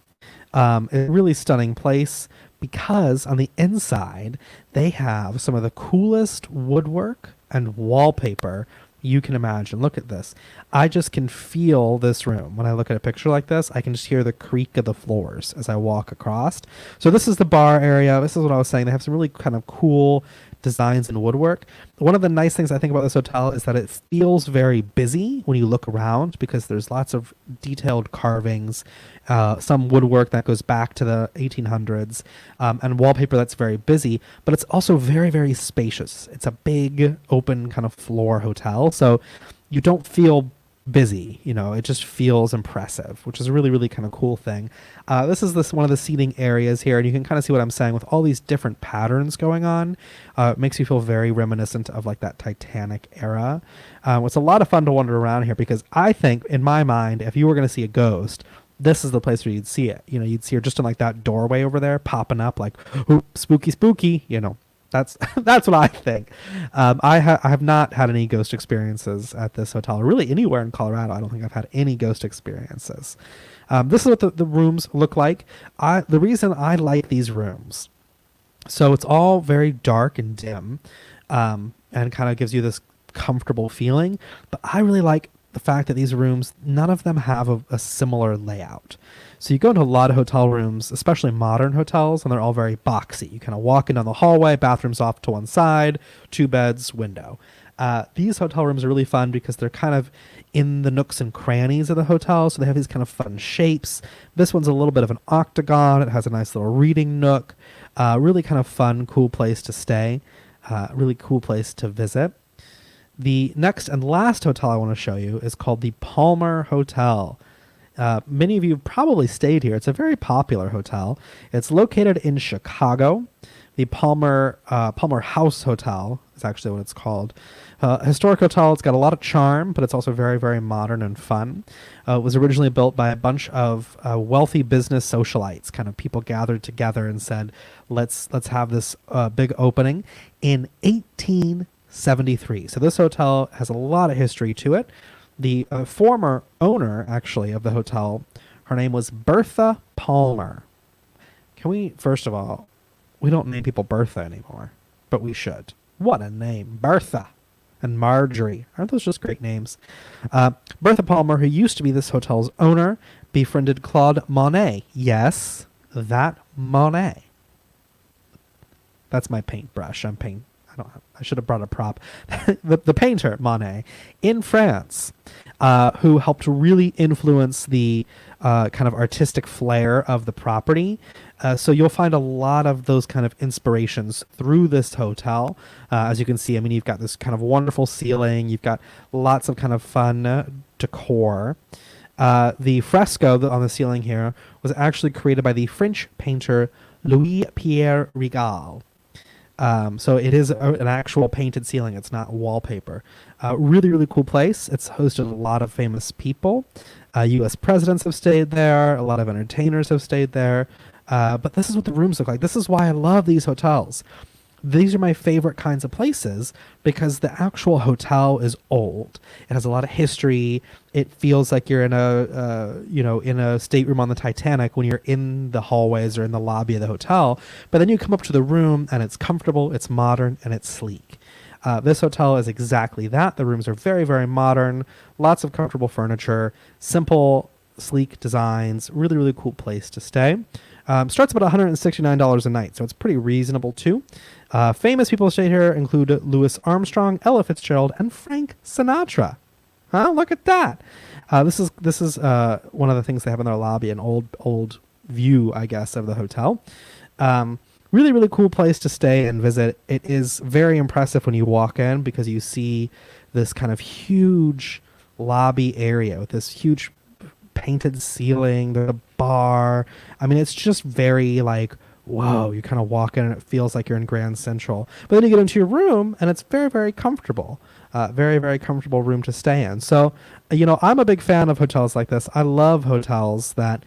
A really stunning place because on the inside they have some of the coolest woodwork and wallpaper you can imagine. Look at this. I just can feel this room. When I look at a picture like this, I can just hear the creak of the floors as I walk across. So this is the bar area. This is what I was saying. They have some really kind of cool designs and woodwork. One of the nice things I think about this hotel is that it feels very busy when you look around, because there's lots of detailed carvings, some woodwork that goes back to the 1800s, and wallpaper that's very busy, but it's also very, very spacious. It's a big open kind of floor hotel, so you don't feel busy, it just feels impressive, which is a really, really kind of cool thing. This is one of the seating areas here, and you can kind of see what I'm saying with all these different patterns going on. It makes you feel very reminiscent of like that Titanic era. It's a lot of fun to wander around here, because I think in my mind, if you were going to see a ghost, this is the place where you'd see it. You'd see her just in like that doorway over there popping up like, "Ooh, spooky, spooky," That's that's what I think. I have not had any ghost experiences at this hotel, or really anywhere in Colorado. I don't think I've had any ghost experiences. This is what the rooms look like. The reason I like these rooms, so it's all very dark and dim, and kind of gives you this comfortable feeling. But I really like the fact that these rooms, none of them have a similar layout. So you go into a lot of hotel rooms, especially modern hotels, and they're all very boxy. You kind of walk in down the hallway, bathrooms off to one side, 2 beds, window. These hotel rooms are really fun because they're kind of in the nooks and crannies of the hotel, so they have these kind of fun shapes. This one's a little bit of an octagon. It has a nice little reading nook. Really kind of fun, cool place to stay. Really cool place to visit. The next and last hotel I want to show you is called the Palmer Hotel. Many of you have probably stayed here. It's a very popular hotel. It's located in Chicago. The Palmer House Hotel is actually what it's called. Historic hotel. It's got a lot of charm, but it's also very, very modern and fun. It was originally built by a bunch of wealthy business socialites. Kind of people gathered together and said, let's have this big opening in 1873. So this hotel has a lot of history to it. The former owner, actually, of the hotel, her name was Bertha Palmer. Can we, first of all, we don't name people Bertha anymore, but we should. What a name, Bertha and Marjorie. Aren't those just great names? Bertha Palmer, who used to be this hotel's owner, befriended Claude Monet. Yes, that Monet. That's my paintbrush. I should have brought a prop. the painter Monet in France, who helped really influence the kind of artistic flair of the property. So you'll find a lot of those kind of inspirations through this hotel. As you can see, you've got this kind of wonderful ceiling. You've got lots of kind of fun decor. The fresco on the ceiling here was actually created by the French painter Louis-Pierre Rigal. So it is an actual painted ceiling. It's not wallpaper. Really, really cool place. It's hosted a lot of famous people. U.S. presidents have stayed there. A lot of entertainers have stayed there. But this is what the rooms look like. This is why I love these hotels. These are my favorite kinds of places because the actual hotel is old. It has a lot of history. It feels like you're in a stateroom on the Titanic when you're in the hallways or in the lobby of the hotel. But then you come up to the room and it's comfortable, it's modern, and it's sleek. This hotel is exactly that. The rooms are very, very modern, lots of comfortable furniture, simple, sleek designs, really, really cool place to stay. Starts about $169 a night, so it's pretty reasonable too. Famous people who stay here include Louis Armstrong, Ella Fitzgerald, and Frank Sinatra. Huh? Look at that. This is one of the things they have in their lobby, an old view, I guess, of the hotel. Really, really cool place to stay and visit. It is very impressive when you walk in because you see this kind of huge lobby area with this huge painted ceiling, the bar. It's just very like, whoa, you kind of walk in and it feels like you're in Grand Central. But then you get into your room and it's very, very comfortable. Very, very comfortable room to stay in. So, I'm a big fan of hotels like this. I love hotels that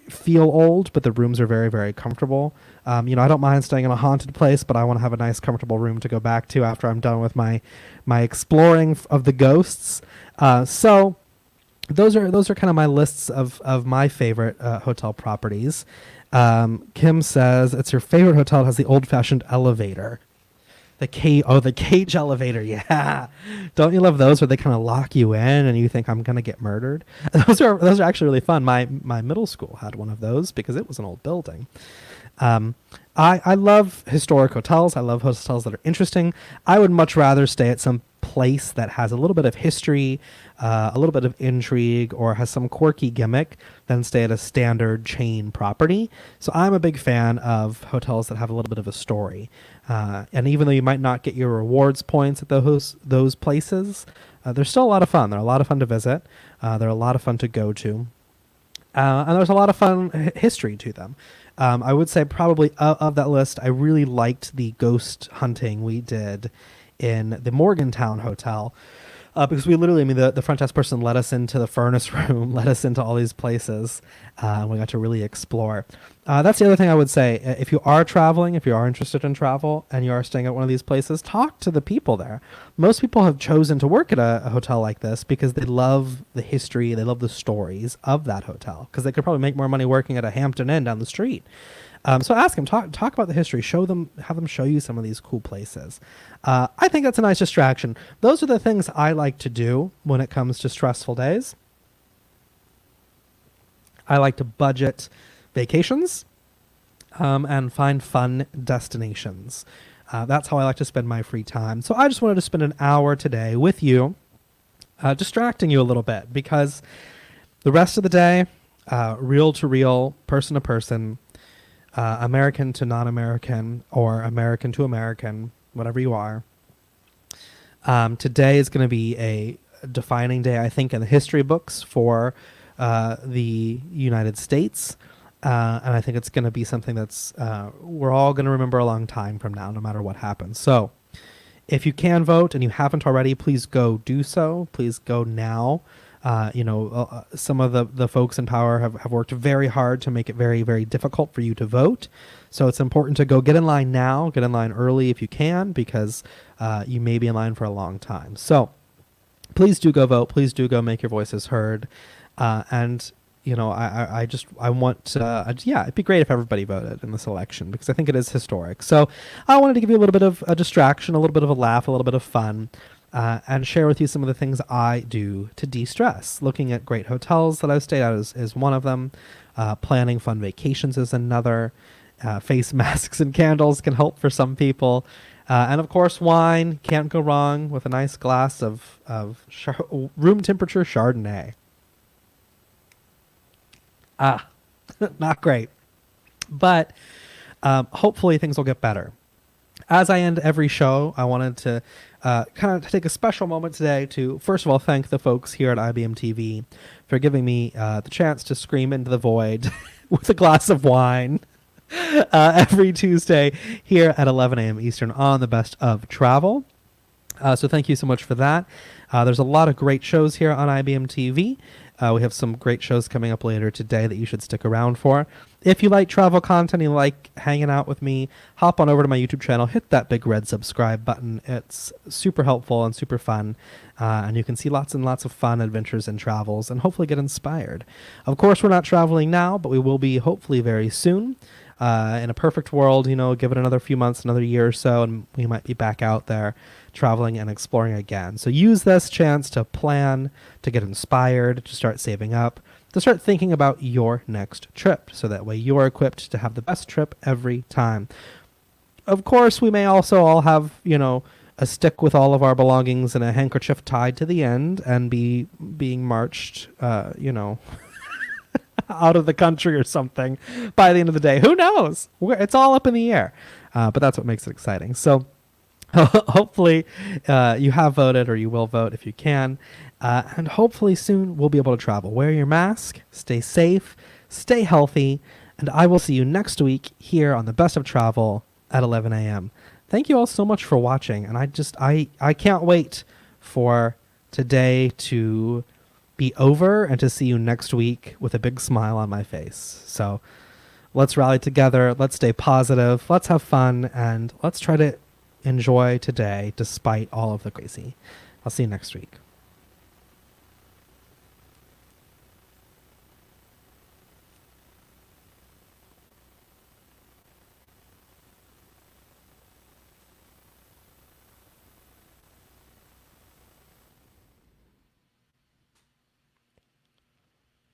feel old, but the rooms are very, very comfortable. I don't mind staying in a haunted place, but I want to have a nice, comfortable room to go back to after I'm done with my exploring of the ghosts. So those are kind of my lists of my favorite hotel properties. Kim says it's her favorite hotel. It has the old-fashioned elevator. The cage elevator. Yeah. Don't you love those where they kind of lock you in and you think I'm going to get murdered? Those are actually really fun. My middle school had one of those because it was an old building. I love historic hotels. I love hotels that are interesting. I would much rather stay at some place that has a little bit of history, a little bit of intrigue, or has some quirky gimmick than stay at a standard chain property. So I'm a big fan of hotels that have a little bit of a story. And even though you might not get your rewards points at those places, they're still a lot of fun. They're a lot of fun to visit. They're a lot of fun to go to. And there's a lot of fun history to them. I would say probably of that list, I really liked the ghost hunting we did in the Morgantown Hotel. Because we literally, the front desk person let us into the furnace room, let us into all these places, and we got to really explore. That's the other thing I would say. If you are traveling, if you are interested in travel, and you are staying at one of these places, talk to the people there. Most people have chosen to work at a hotel like this because they love the history, they love the stories of that hotel, because they could probably make more money working at a Hampton Inn down the street. So ask them, talk about the history, have them show you some of these cool places. I think that's a nice distraction. Those are the things I like to do when it comes to stressful days. I like to budget vacations and find fun destinations. That's how I like to spend my free time. So I just wanted to spend an hour today with you, distracting you a little bit, because the rest of the day, real to real, person to person, American to non-American, or American to American, whatever you are. Today is going to be a defining day, I think, in the history books for the United States. And I think it's going to be something that's we're all going to remember a long time from now, no matter what happens. So if you can vote and you haven't already, please go do so. Please go now. Some of the folks in power have worked very hard to make it very, very difficult for you to vote. So it's important to go get in line now, get in line early if you can, because you may be in line for a long time. So please do go vote. Please do go make your voices heard. And it'd be great if everybody voted in this election, because I think it is historic. So I wanted to give you a little bit of a distraction, a little bit of a laugh, a little bit of fun. And share with you some of the things I do to de-stress. Looking at great hotels that I've stayed at is one of them. Planning fun vacations is another. Face masks and candles can help for some people. And of course, wine. Can't go wrong with a nice glass of room temperature Chardonnay. Not great. But hopefully things will get better. As I end every show, I wanted to kind of take a special moment today to, first of all, thank the folks here at IBMTV for giving me the chance to scream into the void with a glass of wine every Tuesday here at 11 a.m. Eastern on the Best of Travel. So thank you so much for that. There's a lot of great shows here on IBMTV. We have some great shows coming up later today that you should stick around for. If you like travel content, you like hanging out with me, hop on over to my YouTube channel, hit that big red subscribe button. It's super helpful and super fun. And you can see lots and lots of fun adventures and travels and hopefully get inspired. Of course, we're not traveling now, but we will be hopefully very soon. In a perfect world, give it another few months, another year or so, and we might be back out there traveling and exploring again. So use this chance to plan, to get inspired, to start saving up, to start thinking about your next trip, so that way you're equipped to have the best trip every time. Of course, we may also all have, a stick with all of our belongings and a handkerchief tied to the end and being marched, out of the country or something by the end of the day. Who knows? It's all up in the air. But that's what makes it exciting. So hopefully you have voted, or you will vote if you can. And hopefully soon we'll be able to travel. Wear your mask, stay safe, stay healthy, and I will see you next week here on the Best of Travel at 11 a.m. Thank you all so much for watching. And I can't wait for today to be over and to see you next week with a big smile on my face. So let's rally together. Let's stay positive. Let's have fun. And let's try to enjoy today despite all of the crazy. I'll see you next week.